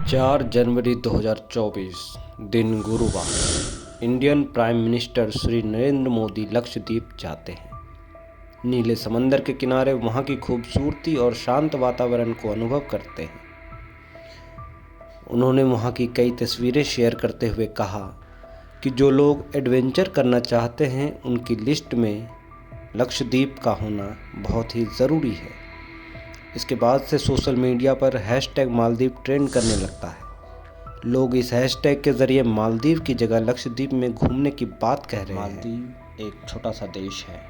4 जनवरी 2024 दिन गुरुवार। Indian prime minister Shri Narendra Modi Lakshadweep जाते हैं। नीले समंदर के किनारे वहां की खूबसूरती और शांत वातावरण को अनुभव करते हैं। उन्होंने वहां की कई तस्वीरें शेयर करते हुए कहा कि जो लोग एडवेंचर करना चाहते हैं उनकी लिस्ट में लक्षद्वीप का होना बहुत ही ज़रूरी है। इसके बाद से सोशल मीडिया पर हैशटैग मालदीव ट्रेंड करने लगता है। लोग इस हैशटैग के ज़रिए मालदीव की जगह लक्षद्वीप में घूमने की बात कह रहे हैं। मालदीव एक छोटा सा देश है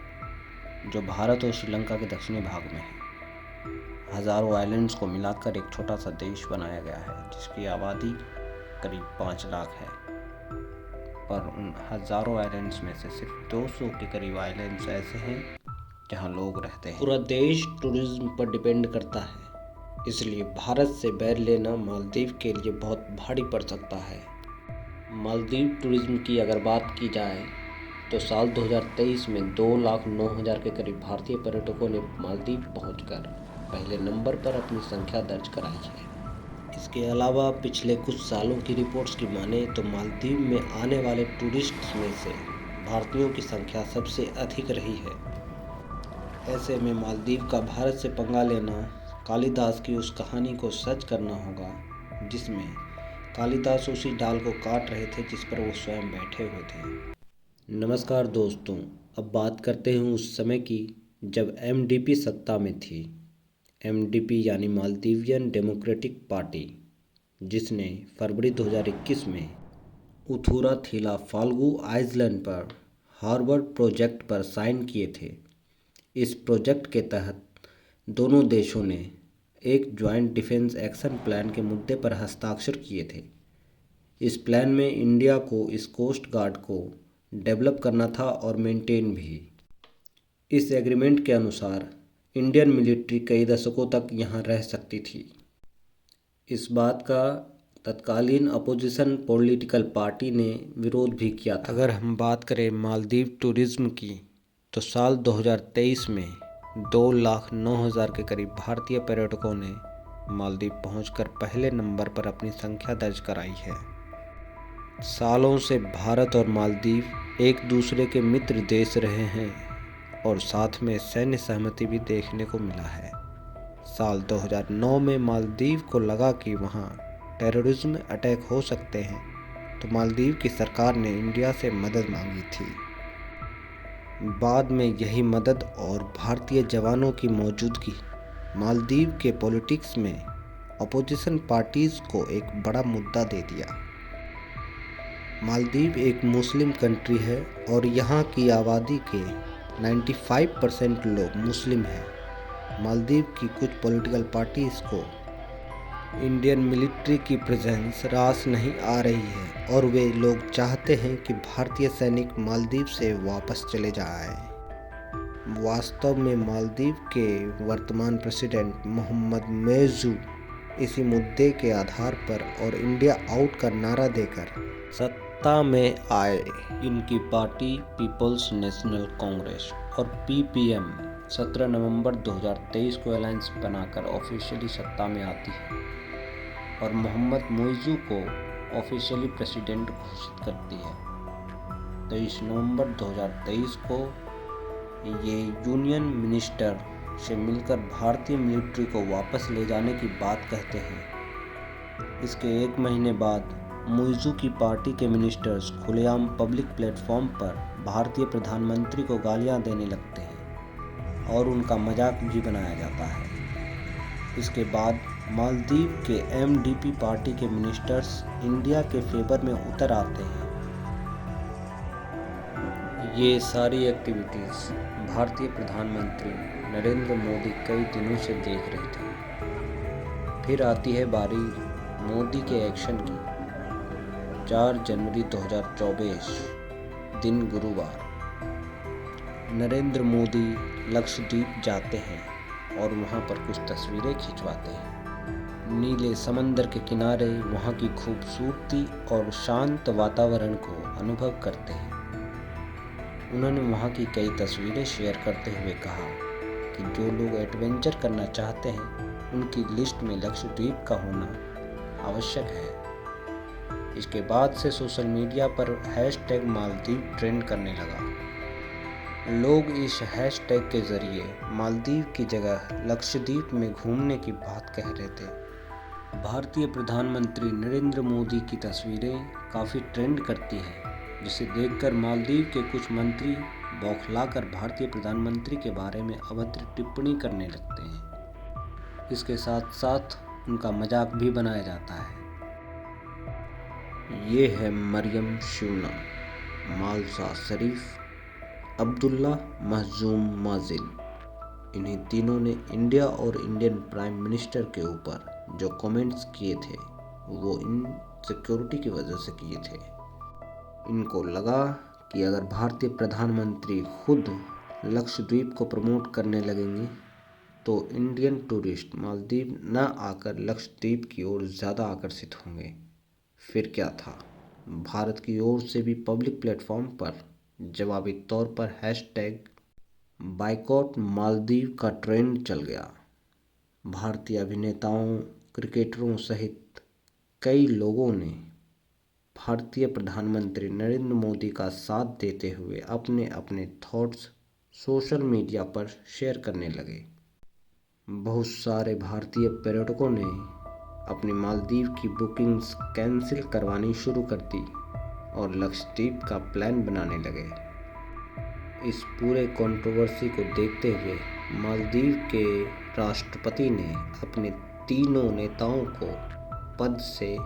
जो भारत और श्रीलंका के दक्षिणी भाग में है। हज़ारों आइलैंड्स को मिलाकर एक छोटा सा देश बनाया गया है जिसकी आबादी करीब 5 लाख है। पर उन हज़ारों आइलैंड्स में से सिर्फ 200 के करीब आइलैंड्स ऐसे हैं जहां लोग रहते हैं। पूरा देश टूरिज्म पर डिपेंड करता है, इसलिए भारत से बैर लेना मालदीव के लिए बहुत भारी पड़ सकता है। मालदीव टूरिज्म की अगर बात की जाए तो साल 2023 में 2,09,000 के करीब भारतीय पर्यटकों ने मालदीव पहुंचकर पहले नंबर पर अपनी संख्या दर्ज कराई है। इसके अलावा पिछले कुछ सालों की रिपोर्ट्स की माने तो मालदीव में आने वाले टूरिस्ट्स में से भारतीयों की संख्या सबसे अधिक रही है। ऐसे में मालदीव का भारत से पंगा लेना कालिदास की उस कहानी को सच करना होगा जिसमें कालिदास उसी डाल को काट रहे थे जिस पर वो स्वयं बैठे हुए थे। नमस्कार दोस्तों, अब बात करते हैं उस समय की जब एमडीपी सत्ता में थी। एमडीपी यानी मालदीवियन डेमोक्रेटिक पार्टी, जिसने फरवरी 2021 में उथुरा थीला फाल्गु आइलैंड पर हार्बर प्रोजेक्ट पर साइन किए थे। इस प्रोजेक्ट के तहत दोनों देशों ने एक ज्वाइंट डिफेंस एक्शन प्लान के मुद्दे पर हस्ताक्षर किए थे। इस प्लान में इंडिया को इस कोस्ट गार्ड को डेवलप करना था और मेंटेन भी। इस एग्रीमेंट के अनुसार इंडियन मिलिट्री कई दशकों तक यहाँ रह सकती थी। इस बात का तत्कालीन अपोजिशन पॉलिटिकल पार्टी ने विरोध भी किया था। अगर हम बात करें मालदीव टूरिज्म की तो साल 2023 में 2,09,000 के करीब भारतीय पर्यटकों ने मालदीव पहुंचकर पहले नंबर पर अपनी संख्या दर्ज कराई है। सालों से भारत और मालदीव एक दूसरे के मित्र देश रहे हैं और साथ में सैन्य सहमति भी देखने को मिला है। साल 2009 में मालदीव को लगा कि वहां टेररिज्म अटैक हो सकते हैं तो मालदीव की सरकार ने इंडिया से मदद मांगी थी। बाद में यही मदद और भारतीय जवानों की मौजूदगी मालदीव के पॉलिटिक्स में अपोजिशन पार्टीज को एक बड़ा मुद्दा दे दिया। मालदीव एक मुस्लिम कंट्री है और यहाँ की आबादी के 95% लोग मुस्लिम हैं। मालदीव की कुछ पॉलिटिकल पार्टीज को इंडियन मिलिट्री की प्रेजेंस रास नहीं आ रही है और वे लोग चाहते हैं कि भारतीय सैनिक मालदीव से वापस चले जाएं। वास्तव में मालदीव के वर्तमान प्रेसिडेंट मोहम्मद मोइज़ू इसी मुद्दे के आधार पर और इंडिया आउट का नारा देकर सत्ता में आए। इनकी पार्टी पीपल्स नेशनल कांग्रेस और पीपीएम 17 नवंबर 2023 को अलायंस बनाकर ऑफिशियली सत्ता में आती है और मोहम्मद मोइज़ू को ऑफिशियली प्रेसिडेंट घोषित करती है। 23 नवंबर 2023 को ये यूनियन मिनिस्टर से मिलकर भारतीय मिलिट्री को वापस ले जाने की बात कहते हैं। इसके एक महीने बाद मोइज़ू की पार्टी के मिनिस्टर्स खुलेआम पब्लिक प्लेटफॉर्म पर भारतीय प्रधानमंत्री को गालियां देने लगते हैं और उनका मजाक भी बनाया जाता है। इसके बाद मालदीव के एमडीपी पार्टी के मिनिस्टर्स इंडिया के फेवर में उतर आते हैं। ये सारी एक्टिविटीज़ भारतीय प्रधानमंत्री नरेंद्र मोदी कई दिनों से देख रहे थे। फिर आती है बारी मोदी के एक्शन की। 4 जनवरी 2024 दिन गुरुवार। नरेंद्र मोदी लक्षद्वीप जाते हैं और वहाँ पर कुछ तस्वीरें खिंचवाते हैं। नीले समंदर के किनारे वहाँ की खूबसूरती और शांत वातावरण को अनुभव करते हैं। उन्होंने वहाँ की कई तस्वीरें शेयर करते हुए कहा कि जो लोग एडवेंचर करना चाहते हैं उनकी लिस्ट में लक्षद्वीप का होना आवश्यक है। इसके बाद से सोशल मीडिया पर हैशटैग मालदीव ट्रेंड करने लगा। लोग इस हैशटैग के जरिए मालदीव की जगह लक्षद्वीप में घूमने की बात कह रहे थे। भारतीय प्रधानमंत्री नरेंद्र मोदी की तस्वीरें काफ़ी ट्रेंड करती हैं, जिसे देखकर मालदीव के कुछ मंत्री बौखलाकर भारतीय प्रधानमंत्री के बारे में अभद्र टिप्पणी करने लगते हैं। इसके साथ साथ उनका मजाक भी बनाया जाता है। ये है मरियम शिवना, मालसा शरीफ, अब्दुल्ला महजूम माजिल। इन्हीं तीनों ने इंडिया और इंडियन प्राइम मिनिस्टर के ऊपर जो कमेंट्स किए थे वो इनसिक्योरिटी की वजह से किए थे। इनको लगा कि अगर भारतीय प्रधानमंत्री खुद लक्षद्वीप को प्रमोट करने लगेंगे तो इंडियन टूरिस्ट मालदीव न आकर लक्षद्वीप की ओर ज़्यादा आकर्षित होंगे। फिर क्या था, भारत की ओर से भी पब्लिक प्लेटफॉर्म पर जवाबी तौर पर हैशटैग बायकॉट मालदीव का ट्रेंड चल गया। भारतीय अभिनेताओं, क्रिकेटरों सहित कई लोगों ने भारतीय प्रधानमंत्री नरेंद्र मोदी का साथ देते हुए अपने अपने थॉट्स सोशल मीडिया पर शेयर करने लगे। बहुत सारे भारतीय पर्यटकों ने अपनी मालदीव की बुकिंग्स कैंसिल करवानी शुरू कर दी और लक्षद्वीप का प्लान बनाने लगे। इस पूरे कंट्रोवर्सी को देखते हुए मालदीव के राष्ट्रपति ने अपने तीनों नेताओं को पद से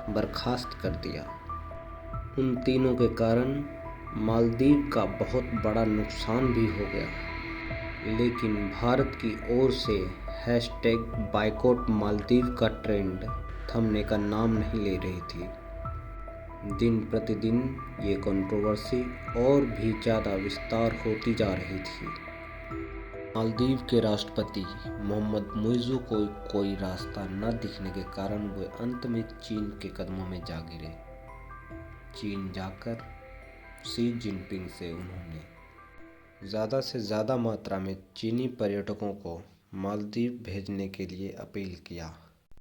बर्खास्त कर दिया। उन तीनों के कारण मालदीव का बहुत बड़ा नुकसान भी हो गया, लेकिन भारत की ओर से हैशटैग बायकॉट मालदीव का ट्रेंड थमने का नाम नहीं ले रही थी। दिन प्रतिदिन ये कंट्रोवर्सी और भी ज़्यादा विस्तार होती जा रही थी। मालदीव के राष्ट्रपति मोहम्मद मुइज़ू को कोई रास्ता न दिखने के कारण वे अंत में चीन के कदमों में जा गिरे। चीन जाकर शी जिनपिंग से उन्होंने ज़्यादा से ज़्यादा मात्रा में चीनी पर्यटकों को मालदीव भेजने के लिए अपील किया।